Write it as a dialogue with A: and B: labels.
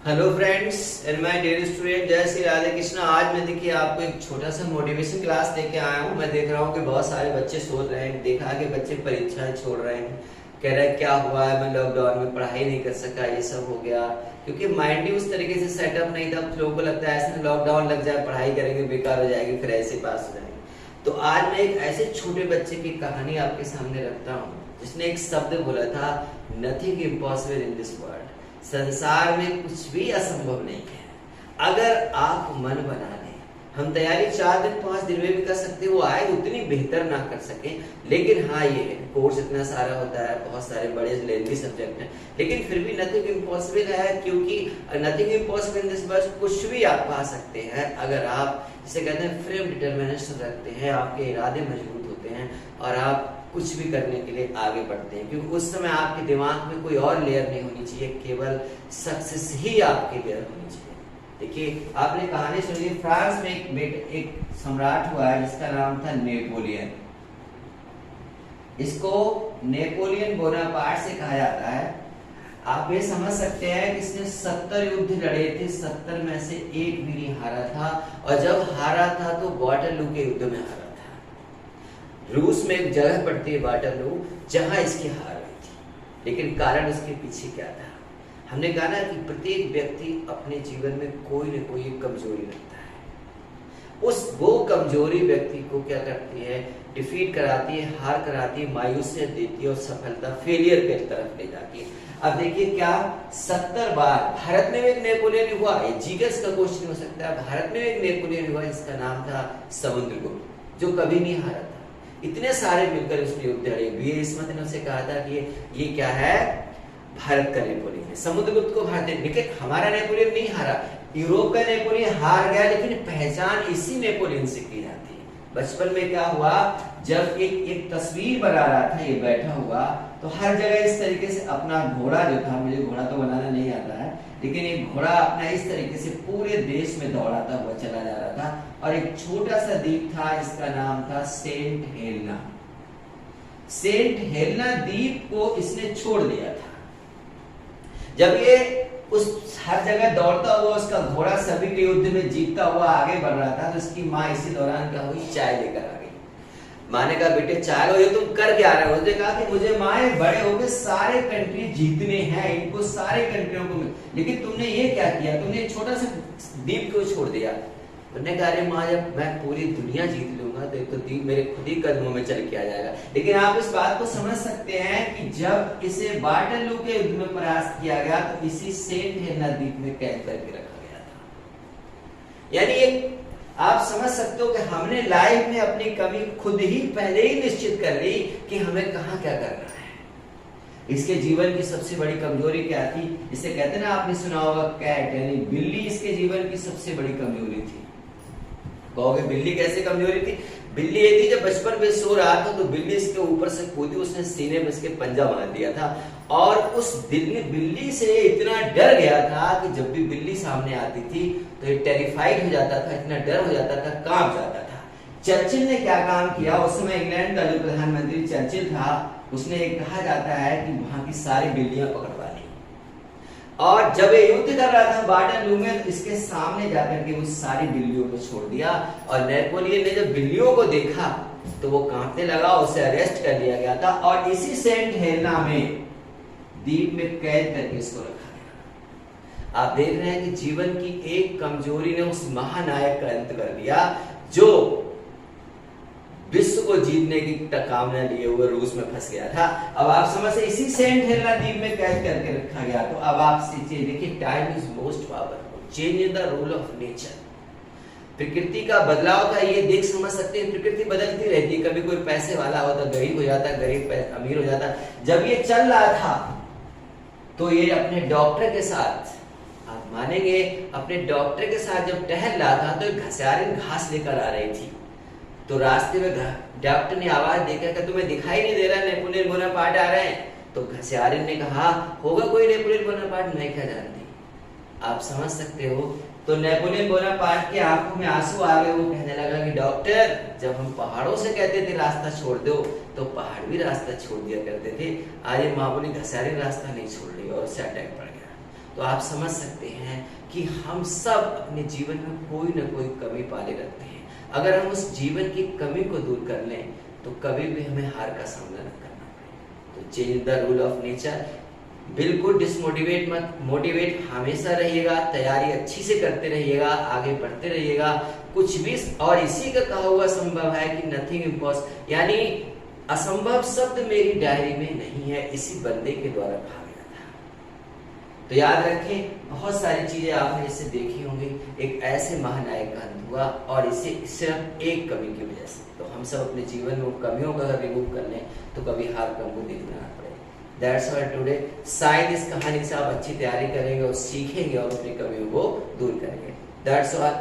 A: Hello friends and my dear student, जय श्री राधे कृष्णा। आज मैं देखिए आपको एक छोटा सा मोटिवेशन क्लास लेके आया हूँ। मैं देख रहा हूँ कि बहुत सारे बच्चे सोच रहे हैं, देखा कि बच्चे परीक्षाएं छोड़ रहे हैं, कह रहे हैं क्या हुआ है, मैं लॉकडाउन में पढ़ाई नहीं कर सका, ये सब हो गया। क्योंकि माइंड ही उस तरीके से सेटअप नहीं था। लोगों को लगता है ऐसे लॉकडाउन लग जाए, पढ़ाई करेंगे बेकार हो जाएगी, फिर ऐसे पास हो जाएंगे। तो आज मैं एक ऐसे छोटे बच्चे की कहानी आपके सामने रखता हूँ जिसने एक शब्द बोला था, nothing impossible in this world. संसार में कुछ भी असंभव नहीं है अगर आप मन बना लें। हम तैयारी 4 दिन 5 दिन में भी कर सकते हैं, वो आए उतनी बेहतर ना कर सके, लेकिन हाँ ये है कोर्स इतना सारा होता है, बहुत सारे बड़े लेंथी सब्जेक्ट हैं, लेकिन फिर भी नथिंग इम्पॉसिबल है। क्योंकि nothing impossible in this world, कुछ भी आप पा सकते हैं अगर आप जिसे कहते हैं फ्रेम डिटर्मिनेशन रखते हैं, आपके इरादे मजबूत होते हैं और आप कुछ भी करने के लिए आगे बढ़ते हैं। क्योंकि उस समय आपके दिमाग में कोई और लेयर नहीं होनी चाहिए, केवल सक्सेस ही आपकी लेयर होनी चाहिए। देखिए आपने कहानी सुनी, फ्रांस में एक सम्राट हुआ है जिसका नाम था नेपोलियन। इसको नेपोलियन बोनापार्ट से कहा जाता है। आप ये समझ सकते हैं कि इसने 70 युद्ध लड़े थे, 70 में से एक भी नहीं हारा था, और जब हारा था तो वाटरलू के युद्ध में हारा था। रूस में एक जगह पड़ती है वाटरलू, जहां इसकी हार हुई थी, लेकिन कारण उसके पीछे क्या था। हमने कहा ना कि प्रत्येक व्यक्ति अपने जीवन में कोई न कोई कमजोरी रखता है। वो कमजोरी व्यक्ति को क्या करती है, डिफीट कराती है, हार कराती है, मायूसियत देती है और सफलता फेलियर की तरफ ले जाती है। अब देखिए क्या 70 बार भारत में भी एक नेपोलियन हुआ, ये जीएस का क्वेश्चन हो सकता है। भारत में एक नेपोलियन हुआ जिसका नाम था समुद्रगुप्त, जो कभी नहीं हारा था। इतने सारे मिलकर उसने युद्ध लड़े। बीए स्मिथ ने उसे कहा था कि ये क्या है, भारत का नेपोलियन है। समुद्रगुप्त को भारत, लेकिन हमारा नेपोलियन नहीं हारा, यूरोप का नेपोलियन हार गया, लेकिन पहचान इसी नेपोलियन से की जाती है। बचपन में क्या हुआ, जब एक तस्वीर बना रहा था, ये बैठा हुआ, तो हर जगह इस तरीके से अपना घोड़ा जो था, मुझे घोड़ा तो बनाना नहीं आता है, लेकिन एक घोड़ा अपना इस तरीके से पूरे देश में दौड़ाता हुआ चला जा रहा था। और एक छोटा सा द्वीप था, इसका नाम था सेंट हेलेना। सेंट हेलेना द्वीप को इसने छोड़ दिया था। जब ये उस हर जगह दौड़ता हुआ, उसका घोड़ा सभी के युद्ध में जीतता हुआ आगे बढ़ रहा था, तो इसकी माँ इसी दौरान क्या हुई, चाय लेकर आ गई। माँ ने कहा, बेटे चाय लो, ये तुम कर क्या रहे हो। उसने कहा कि मुझे माँ बड़े हो गए, सारे कंट्री जीतने हैं, इनको सारे कंट्रियों को, लेकिन तुमने ये क्या किया, तुमने छोटा सा द्वीप को छोड़ दिया। उन्होंने कहा, अरे माँ जब मैं पूरी दुनिया जीत लूंगा तो एक तो द्वीप मेरे खुद ही कदमों में चल के आ जाएगा। लेकिन आप इस बात को समझ सकते हैं कि जब इसे वाटरलू के युद्ध में परास्त किया गया तो इसी सेंट हेलेना द्वीप में कैद करके रखा गया था। यानी एक आप समझ सकते हो कि हमने लाइफ में अपनी कमी खुद ही पहले ही निश्चित कर ली कि हमें कहाँ क्या करना है। इसके जीवन की सबसे बड़ी कमजोरी क्या थी, इसे कहते हैं ना, आपने सुना होगा कैट, यानी बिल्ली इसके जीवन की सबसे बड़ी कमजोरी थी। कहोगे बिल्ली कैसे कमजोरी थी? बिल्ली ये थी, जब बचपन में सो रहा था तो बिल्ली इसके ऊपर से कूदी, उसने सीने में इसके पंजा बांध दिया था, और उस बिल्ली से इतना डर गया था कि जब भी बिल्ली सामने आती थी तो ये टेरिफाइड हो जाता था, इतना डर हो जाता था, कांप जाता था। चर्चिल ने क्या काम किया, उस समय इंग्लैंड का जो प्रधानमंत्री चर्चिल था, उसने कहा जाता है कि वहां की सारी बिल्लियां पकड़वा ली, और जब ये युद्ध कर रहा था वाटरलू में, तो इसके सामने जाकर के उस सारी बिल्लियों को छोड़ दिया। और नेपोलियन ने जब बिल्लियों को देखा तो वो कांपने लगा, उसे अरेस्ट कर लिया गया था और इसी सेंट हेलेना में द्वीप में कैद करके इसको रखा गया। आप देख रहे हैं कि जीवन की एक कमजोरी ने उस महानायक का अंत कर दिया, जो विश्व को जीतने की कामना लिए हुए रूस में फंस गया था। अब आप समझ से इसी सेंट हेलेना द्वीप में कैद करके रखा गया। तो अब आप देखिए, time is most powerful, change in the rule of nature. प्रकृति का बदलाव का ये देख समझ सकते हैं, प्रकृति बदलती रहती है, कभी कोई पैसे वाला होता गरीब हो जाता, गरीब अमीर हो जाता। जब ये चल रहा था तो ये अपने डॉक्टर के साथ, आप मानेंगे, अपने डॉक्टर के साथ जब टहल रहा था तो घसियारिन घास लेकर आ रही थी। तो रास्ते में डॉक्टर ने आवाज देकर कि तुम्हें दिखाई नहीं दे रहा नेपोलियन बोनापार्ट आ रहे हैं। तो घसियारिन ने कहा, होगा कोई नेपोलियन बोनापार्ट, मैं क्या जानती। आप समझ सकते हो। तो नेपोलियन बोनापार्ट की आंखों में आंसू आ गए। वो कहने लगा कि डॉक्टर, जब हम पहाड़ों से कहते थे रास्ता छोड़ दो, तो पहाड़ भी रास्ता छोड़ दिया करते थे, आज ये मामूली घसियारिन रास्ता नहीं छोड़ रही, और उससे अटैक पड़ गया। तो आप समझ सकते हैं कि हम सब अपने जीवन में कोई ना कोई कमी पाले रहते हैं। अगर हम उस जीवन की कमी को दूर कर लें तो कभी भी हमें हार का सामना न करना पड़े। तो change the rule of nature, बिल्कुल डिसमोटिवेट मत, मोटिवेट हमेशा रहिएगा, तैयारी अच्छी से करते रहिएगा, आगे बढ़ते रहिएगा, कुछ भी। और इसी का कहा हुआ संभव है कि नथिंग इम्पॉसिबल, यानी असंभव शब्द मेरी डायरी में नहीं है, इसी बंदे के द्वारा कहा गया था। तो याद रखें, बहुत सारी चीजें आपने इससे देखी होंगी, एक ऐसे महानायक का अंत हुआ और इसे सिर्फ एक कमी की वजह से। तो हम सब अपने जीवन में कमियों को अगर रिमूव कर लें तो कभी हार कम को देखना ना पड़े। That's all today. शायद इस कहानी से आप अच्छी तैयारी करेंगे और सीखेंगे और अपनी कमियों को दूर करेंगे। That's all.